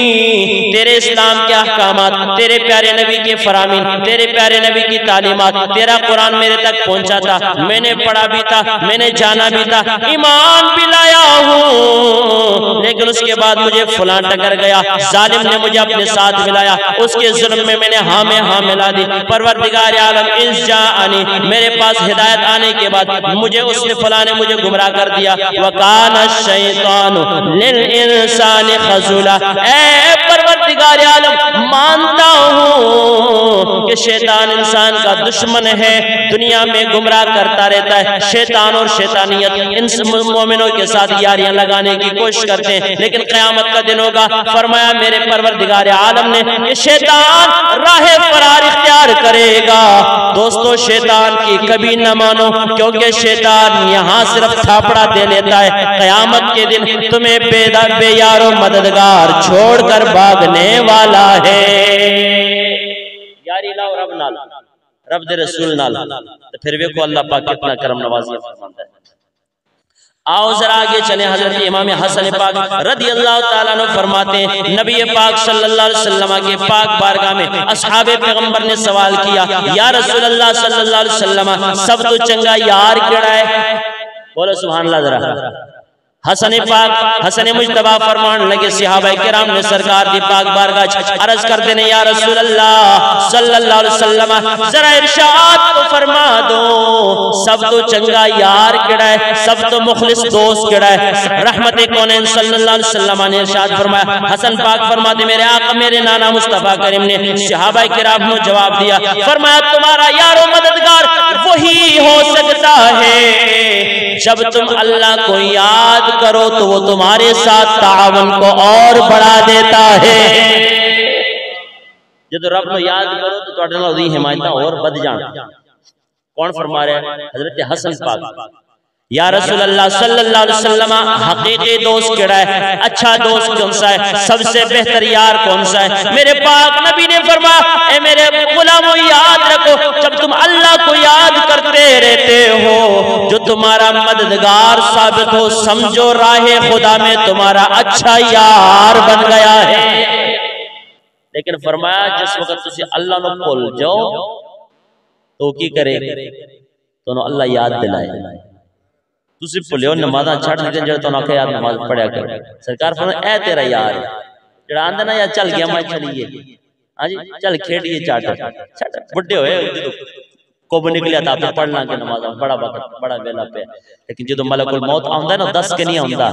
तेरे इस्लाम के अहकामात, तेरे प्यारे नबी के फरामीन, तेरे प्यारे नबी की तालीमात, तेरा कुरान मेरे तक पहुंचा था, मैंने पढ़ा भी था, मैंने जाना भी था, ईमान भी लाया हूँ, लेकिन उसके बाद मुझे फुला टकर गया, जालिम ने मुझे अपने साथ मिलाया, उसके जुल्म में मैंने हाँ में हाँ मिला दी। परवरदिगार आलम इज़ जाअनी, मेरे पास हिदायत आने के बाद मुझे उसने फुला ने मुझे गुमराह कर दिया। वकाना शैतानु लिल इंसानी खज़ूला। ऐ परवरदिगार परवरदिगार आलम मानता हूँ कि शैतान इंसान का दुश्मन है, दुनिया में गुमराह करता रहता है। शैतान और शैतानियत इन मोमिनों के साथ यारियां लगाने की कोशिश करते हैं, लेकिन क़यामत का दिन होगा, फरमाया मेरे परवरदिगार आलम ने, ये शैतान राह फरार इख्तियार करेगा। दोस्तों, शैतान की कभी न मानो, क्योंकि शैतान यहाँ सिर्फ थापड़ा दे लेता है। क़यामत के दिन तुम्हें बेयारो मददगार छोड़कर भागने वाला है। यारी लाओ रब नाल, रब दे रसूल नाल, तो फिर देखो अल्लाह पाक कितना करम नवाज़ी फरमाता है। आओ जरा आगे चले। हजरत इमाम हसन पाक रदी अल्लाह ताला अन्हु फरमाते हैं, नबी पाक सल्लल्लाहु अलैहि वसल्लम के पाक बारगाह में असहाबे पैगंबर ने सवाल किया, या रसूल अल्लाह सल्लल्लाहु अलैहि वसल्लम, सब तो चंगा यार केड़ा है? बोलो सुभान अल्लाह जरा। हसन मुजतबा फरमान लगे, सहाबा किराम ने सरकार दी पाक बारगाह अर्ज कर देने, या रसूल अल्लाह सल्लल्लाहु अलैहि वसल्लम, जरा इरशाद तो फरमा दो, सब तो चंगा यार केड़ा है, सब तो मुखलिस दोस्त केड़ा है? रहमत कौनैन सल्लल्लाहु अलैहि वसल्लम ने इरशाद फरमाया, हसन पाक फरमाते, मेरे आका मेरे नाना मुस्तफा करीम ने सहाबा किराम को जवाब दिया, फरमाया तुम्हारा यारो मददगार वही हो सकता है जब तुम अल्लाह को याद करो तो वो तुम्हारे साथ तावन को और बढ़ा देता है। जब रब को याद करो तो तुहाडे नाल ओदी हिमायत और बढ़ जान। कौन फरमा रहा है? हजरत हसन पाक। या रसूल अल्लाह सल्लल्लाहु अलैहि वसल्लम, हकीकी दोस्त केड़ा है? अच्छा दोस्त कौन सा है? सबसे बेहतर यार कौन सा है? मेरे पाक नबी ने फरमाया, ए मेरे गुलामों याद रखो, जब तुम अल्लाह को याद करते रहते हो, जो तुम्हारा मददगार साबित हो, समझो राहे खुदा में तुम्हारा अच्छा यार बन गया है। लेकिन फरमाया जिस वक्त तुसी अल्लाह को भूल जाओ तो की करे? तो अल्लाह याद दिलाए। तुसी भुलियो नमाज़ां छड़ दे जे तो आखे यार नमाज पढ़या कर। सरकार फरमाया ए तेरा यार जेड़ा आंदा ना यार चल गया मैं चलिए, हां जी चल खेड़िए चाट बुढ़े होए कोब निकलिया था तो पढ़ लांगे नमाज, बड़ा वक्त बड़ा वेला पे। लेकिन जो मलकुल मौत आंदा ना दस के नहीं आंदा,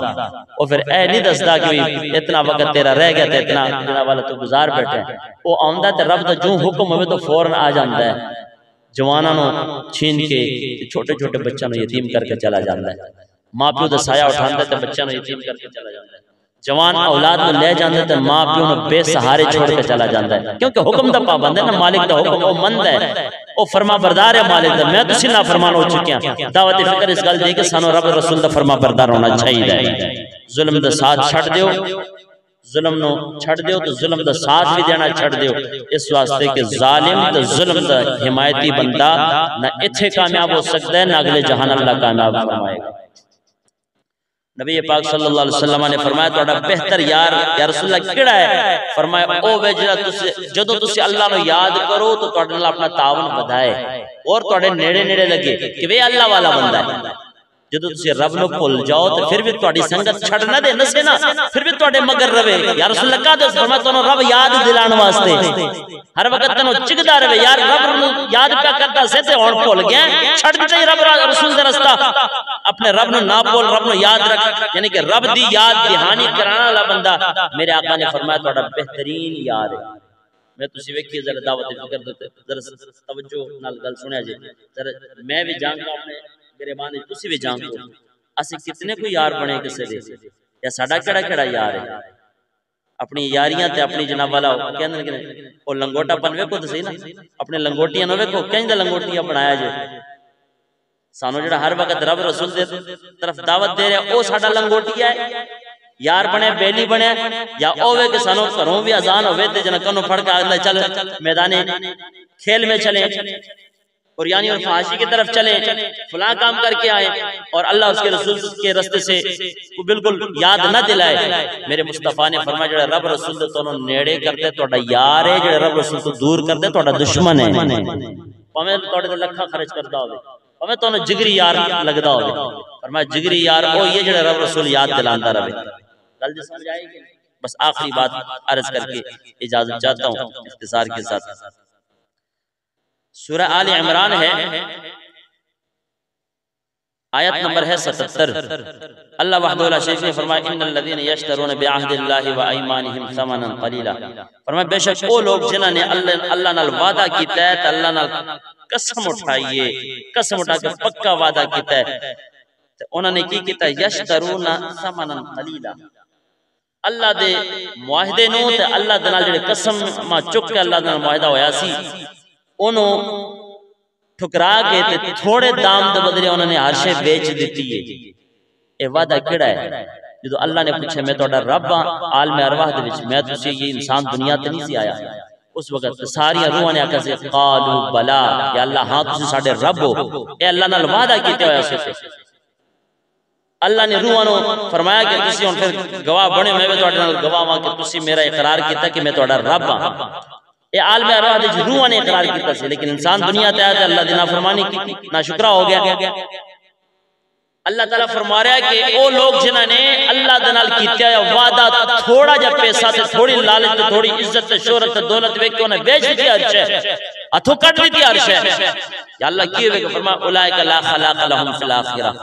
और फिर ए नहीं दसदा कि इतना वक्त तेरा रह गया ते इतना दिन वाला तू गुजार बैठे। वो आंदा ते रब दा जो हुक्म होवे तो फौरन आ जांदा है। जवाना छीन के छोटे छोटे बच्चों यतीम करके चला जाता है। माँ प्यो का साया उठाता है बच्चों यतीम करके चला जाता है। जवान औलाद को ले जाते तो माँ प्यो ने बेसहारे छोड़ के चला जाता है, क्योंकि हुक्म का पाबंद है ना, मालिक का हुक्म वो मंद है, वो फरमा बरदार है मालिक का। मैं तुसी ना फरमान हो चुके हैं। दावत फिक्र इस गल दी कि सानू रब रसूल दा फरमा बरदार होना चाहिए। जुल्म दा साथ छड़ दियो, जुल्म नो छड़ दियो तो जुल्म दा साथ भी देना छड़ दियो, इस वास्ते कि जालिम तो जुल्म दा हिमायती बंदा ना इत्थे कामयाब हो सकता है ना अगले जहान अल्लाह कामयाब फरमाएगा। नबी पाक सल्लल्लाहु अलैहि वसल्लम ने फरमाया तुहाडा बेहतर यार या रसूल अल्लाह केड़ा है? फरमाया ओ वे जेड़ा तुसी जदों तुसी अल्लाह नु याद करो तो तुहाडे नाल अपना तावन वधाए और तुहाडे नेड़े नेड़े लगे कि वे अल्लाह वाला बंदा है। जदों तुसी रब नु भुल जाओ तो फिर भी तुहाडी संगत छड़ ना दे नसे ना, फिर भी तुहाडे मगर रवे। या रसूल अल्लाह का फरमाया तन्नू रब याद दिलाने वास्ते हर वक्त तन्नू चिकदा रहे, यार रब नु याद क्या करता से ते हुण भुल गया, छड़ दे रब रसूल दा रास्ता, अपने रब नु ना बोल, रब नु याद रख, यानी कि रब दी याद दहानी कराने वाला बंदा मेरे आका ने फरमाया तुहाडा बेहतरीन यार है। मैं तुसी वेखिए जरा दावत फिक्र दे जरा तवज्जो नाल गल सुनिया जे जरा, मैं भी जानदा अपने गिरबान तुसी भी जानदो असि कितने कोई यार बने किसे दे या साडा केड़ा केड़ा यार है। अपनी यारियां ते अपनी जनाब वाला कहंदे कि ओ लंगोटा बन वेखो तो सही ना, अपने लंगोटियां नो वेखो किंदा लंगोटियां बनाया जे। सानू जेड़ा हर वक्त रब रसूल दे तरफ दावत दे रहा ओ साडा लंगोटिया है, यार बने बेली बने, या ओवे के सानू घरों भी अजान होवे ते जना कनो फड़ के चल मैदाने खेल में चले और यानी और फाशी की तरफ चले, फला काम करके आए और अल्लाह उसके रसूल के रास्ते से वो बिल्कुल याद ना दिलाए। मेरे मुस्तफा ने फरमाया जेड़ा रब रसूल दे तोनो नेड़े करदे तोड़ा यार है, जेड़ा रब रसूल को दूर करदे तोड़ा दुश्मन है। भावें तोड़े ते लखा खर्च करदा होवे, भावें तोनो जिगरी यार लगदा होवे, फरमाया जिगरी यार ओ ये जेड़ा रब रसूल याद दिलांदा रहे। गल समझ आएगी? बस आखिरी बात अर्ज करके इजाजत चाहता हूं इख्तिसार के साथ। सूरह आल इमरान है, आयत नंबर है 77। अल्लाह वहदहु ला शरीक ने फरमाया इन्नल लज़ीना यश्तरून बिअहदिल्लाहि व अयमानिहिम समनन कलीला, फरमाया बेशक वो लोग जिन्होंने अल्लाह नाल वादा कीता है, अल्लाह नाल कसम उठाई है, कसम उठा के पक्का वादा कीता है, ते उन्होंने की कीता यश्तरून समनन कलीला, अल्लाह दे मुआहदे नूं ते अल्लाह दे नाल जेड़े कसम चुक के अल्लाह दे नाल मुआहदा होया सी ओनू ठुकरा के ते थोड़े दाम दे बदले उन्होंने हर शे बेच दी है। ये वादा केड़ा है? जो अल्लाह ने पूछा मैं तोड़ा रब हां आलम अरवाह दे विच, मैं तुसी ये इंसान दुनिया ते नहीं सी आया, उस वक्त सारी रूहां ने आखिया से कालू बला, या अल्लाह हां तुसी साडे रब हो। ए अल्लाह नाल वादा कीते होया सी। अल्लाह ने रूहां नु फरमाया कि तुसी हुण फिर गवाह बने, मैं भी तुहाडे नाल गवाह हां कि तुसी मेरा इकरार कीता कि मैं तुहाडा रब हां। ये आलम अरवाह दे रूहां ने इकरार कीता सी, लेकिन इंसान दुनिया ते आया ते अल्लाह दी नाफरमानी की, नाशुक्रा हो गया। अल्लाह ताला फरमा रहा है कि वो लोग जिन्होंने अल्लाह दे नाल कीता है वादा, थोड़ा जा पैसा ते थोड़ी लालच ते थोड़ी इज्जत ते शोहरत ते दौलत वेख के उन्हें बेच दी हर शे, हथों कट दी हर शे। या अल्लाह की होवे फरमा उलाइका ला खलाक लहुम फिल आखिरह,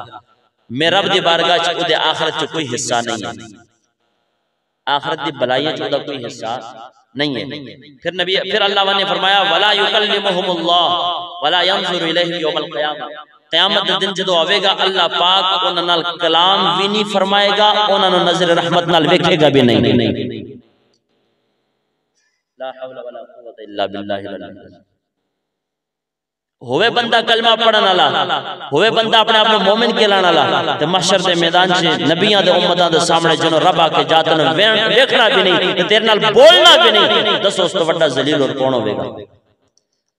मैं रब दी बारगाह च उदे आखिरत च कोई हिस्सा नहीं है, आखिरत दी भलाइयां च उदा कोई हिस्सा नहीं है। फिर अल्लाह ने फरमाया वला युकल्लिमुहुमुल्लाह वला यंजुरु इलैहिम यौमल क़यामह, क़यामत दे दिन जदों आवेगा अल्लाह पाक उन्हां नाल कलाम भी नहीं फरमाएगा, उन्हां नु नजर रहमत नाल वेखेगा भी नहीं। ला हौला वला कुव्वता इल्ला बिल्लाहिल अलील। होवे बंदा कलमा पढ़न वाला, होवे बंदा अपने आप को मोमिन कहलाने वाला, ते महशर दे मैदान च नबियां दे उम्मतां दे सामने जनो रब आके जातन देखना भी नहीं ते तेरे नाल बोलना भी नहीं, दसो उस तो बड़ा जलील और कौन होवेगा?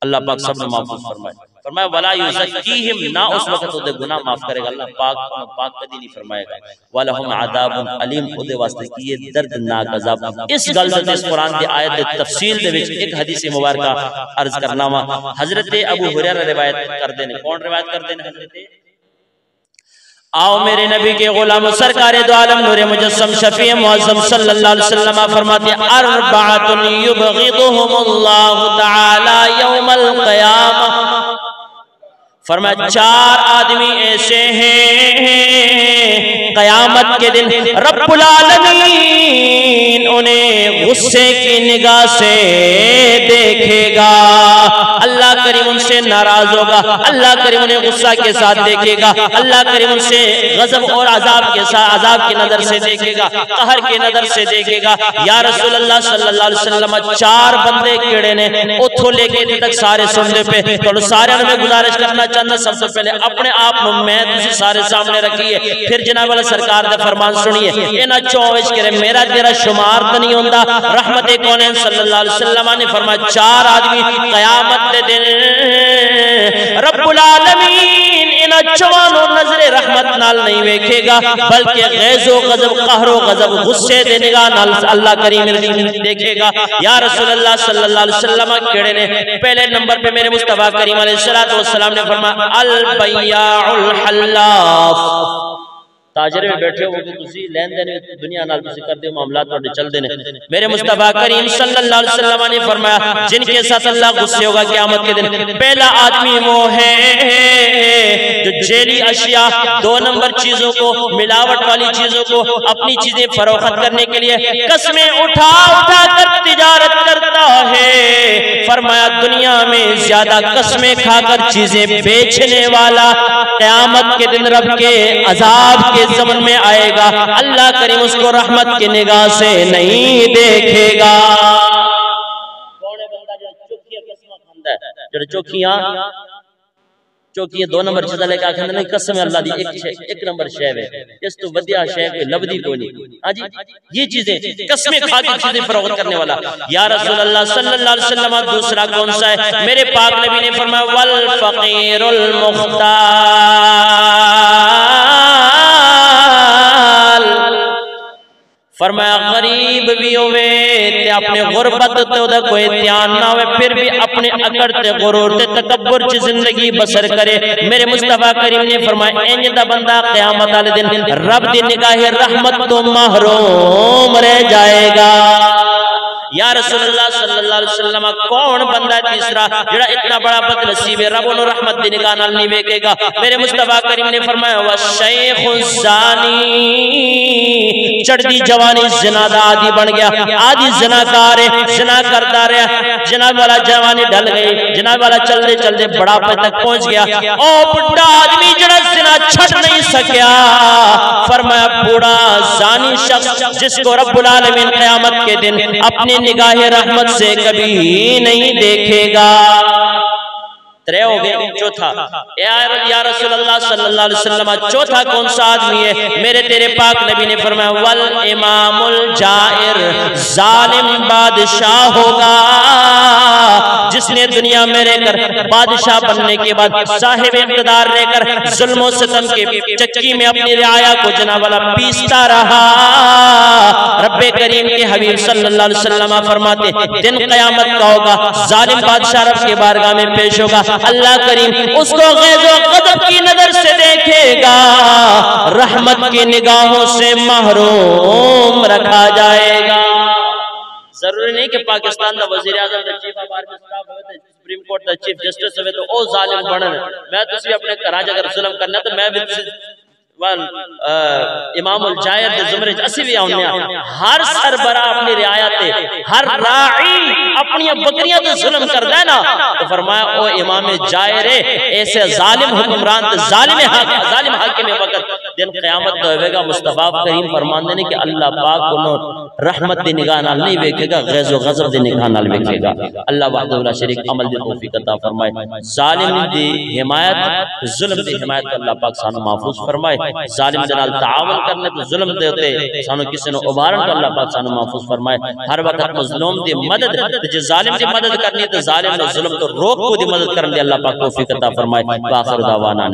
अल्लाह पाक सब महफूज फरमाए। फरमाया वला युज़क्कीहिम, ना उस वक्त उदे गुनाह माफ करेगा अल्लाह पाक, पाक कदी नहीं फरमाएगा। वलहुम अज़ाबुन अलीम, उदे वास्ते की ये दर्दनाक अज़ाब। इस गल से इस कुरान की आयत दे तफसील दे विच एक हदीस मुबारक अर्ज करना वा। हजरत अबू हुरैरा रिवायत करदे ने, कौन रिवायत करदे ने? हजरत आओ मेरे नबी के गुलाम सरकार दो आलम नूर मुजस्सम शफी मुअज़्ज़म सल्लल्लाहु अलैहि वसल्लम फरमाते अरबातुन युबग़िदुहुमुल्लाहु तआला यौमल क़यामह, फरमाया चार आदमी ऐसे हैं क़यामत के दिन रब्बुल आलमीन उन्हें गुस्से की निगाह से देखेगा, अल्लाह करीम उनसे नाराज होगा, अल्लाह करीम उन्हें गुस्सा के साथ देखेगा, अल्लाह करीम उनसे गजब और अजाब के साथ अजाब की नजर से देखेगा, कहर की नजर से देखेगा। या रसूल अल्लाह सल्लल्लाहु अलैहि वसल्लम चार बंदे केड़े ने उथों लेके तक सारे सुनने पे तो सारे में गुजारिश करना चाहता, सबसे पहले अपने आप मैं तुझे सारे सामने रखिए, फिर जनाब वाला सरकार का फरमान सुनिए। इन्हां चौविश करे मेरा तेरा शुमार तो नहीं होता। रहमत कौनैन सल्लल्लाहु अलैहि वसल्लम ने फरमाया चार आदमी क़यामत के दिन रब्बुल आलमीन इन्हां चौवानों नजरे रहमत नाल नहीं वेखेगा, बल्कि गैज़ो गजब कहरो गजब गुस्से दे निगाह नाल अल्लाह करीम देखेगा। या रसूल अल्लाह सल्लल्लाहु अलैहि वसल्लम केड़े ने? पहले नंबर पे मेरे मुस्तफा करीम अलैहिस्सलातु वस्सलाम ने फरमाया अल बय्याउल हल्लाफ, ताजरे में बैठे हो कि तुसी लेन देन दुनिया नाल तुसी करदे हो, मामला तोड़े चलदे ने। मेरे मुस्तफा करीम सल्लल्लाहु अलैहि वसल्लम ने फरमाया जिनके साथ अल्लाह गुस्से होगा क़यामत के दिन, पहला आदमी वो है जो जेली अशिया, दो नंबर चीजों को, मिलावट वाली चीजों को अपनी चीजें फरोख्त करने के लिए कस्में उठा उठा कर तिजारत करता है। फरमाया दुनिया में ज्यादा कस्में खाकर चीजें बेचने वाला क़यामत के दिन रब के अजाब के ज़मन में आएगा, अल्लाह करीम उसको रहमत की निगाह से नहीं देखेगा। कौन है बंदा जो चौकिया कसम खांदा है, जो चौकियां दो नंबर चीज़ लेके आखंदा नहीं कसम अल्लाह दी एक नंबर शय है, इस तो वधिया शय कोई लभदी कोई नहीं। हां जी, ये चीजें कस्में खा के चीजें फरोख्त करने वाला। या रसूल अल्लाह सल्लल्लाहु अलैहि वसल्लम दूसरा कौन सा है? मेरे पाक नबी ने फरमाया वल फकीरुल मुख्तार, फरमाया गरीब भी होवे ते अपने गुरबत ते ओदा कोई ध्यान ना होवे, फिर भी अपने अकड़ ते गुरूर ते तकब्बुर च जिंदगी बसर करे। मेरे मुस्तफा करीम ने फरमाया इंज दा बंदा क़यामत वाले दिन रब दी निगाह रहमत तो महरूम रह जाएगा। या रसूलुल्लाह सल्लल्लाहु अलैहि वसल्लम कौन बंदा है तीसरा जेड़ा इतना बड़ा बदनसीब है, रब उन्हें रहमत दी निगाह नाल नहीं वेखेगा। मेरे मुस्तफा करीम ने फरमाया व शैखुज़ ज़ानी, चढ़दी जवानी ज़िना दा आदि बन गया, आदि ज़िनाकार है, ज़िना करता रहा, ज़िना वाला जवानी ढल गई, ज़िना वाला चलते चलते बुढ़ापे तक पहुंच गया। ओ बुढ़ा आदमी जड़ा ज़िना छड़ नहीं सकिया, फरमाया बूढ़ा ज़ानी शख्स जिसको रब्बुल आलमीन क़यामत के दिन अपनी निगाह रहमत से कभी नहीं देखेगा। त्रे हो गए, चौथा या रसूलल्लाह सल्लल्लाहु अलैहि वसल्लम चौथा कौन सा आदमी है? मेरे तेरे पाक नबी ने फरमाया वल इमामुल जाइर, जालिम बादशाह होगा जिसने दुनिया में रहकर बादशाह बनने के बाद साहिब इक़्तिदार रहकर जुल्म सितम के चक्की में अपनी रियाया को जनाब वाला पीसता रहा। रब्बे करीम के हबीब सल्लल्लाहु अलैहि वसल्लम फरमाते दिन क़यामत का होगा, जालिम बादशाह रब के बारगाह में पेश होगा, अल्लाह करीम उसको ग़ज़ब व ग़ज़ब की नजर से देखेगा, रहमत की निगाहों से महरूम रखा जाएगा। जरूरी नहीं कि पाकिस्तान का वज़ीर आज़म दा चीफ ऑफ आर्मी स्टाफ होवे, सुप्रीम कोर्ट दा चीफ जस्टिस होवे तो ओ जालिम बनन। मैं तुसी अपने घर अगर जुल्म करना तो मैं भी इमामुल जायर दे ज़ुमरे असी भी आउने। हर सरबरा अपनी रियाया ते, हर राई अपनी बकरियां तो जुल्म करदा है ना, तो फरमाया ओ इमाम जायर है, ऐसे जालिम हुक्मरान ते जालिम हाकिम वक्त दिन क़यामत होवेगा। मुस्तफा करीम फरमांदे ने कि अल्लाह पाक को रहमत दी निगाह नाल नहीं वेखेगा, ग़ज़ब व ग़ज़ब दी निगाह नाल वेखेगा। अल्लाह वहदहु ला शरीक अमल दी तौफीक अता फरमाए। जालिम दी हिमायत, जुल्म दी हिमायत अल्लाह पाक सानू महफूज फरमाए। जालिम दे नाल ताआवुन करने तो जुल्म दे होते सानू किसी ने उभारन तो अल्लाह पाक सानू महफूज फरमाए। हर वक्त मजलूम दी मदद ते जे जालिम दी मदद करनी है तो जालिम ने जुल्म तो रोक को दी मदद करन दी अल्लाह पाक तौफीक अता फरमाए। व आखिर दावाना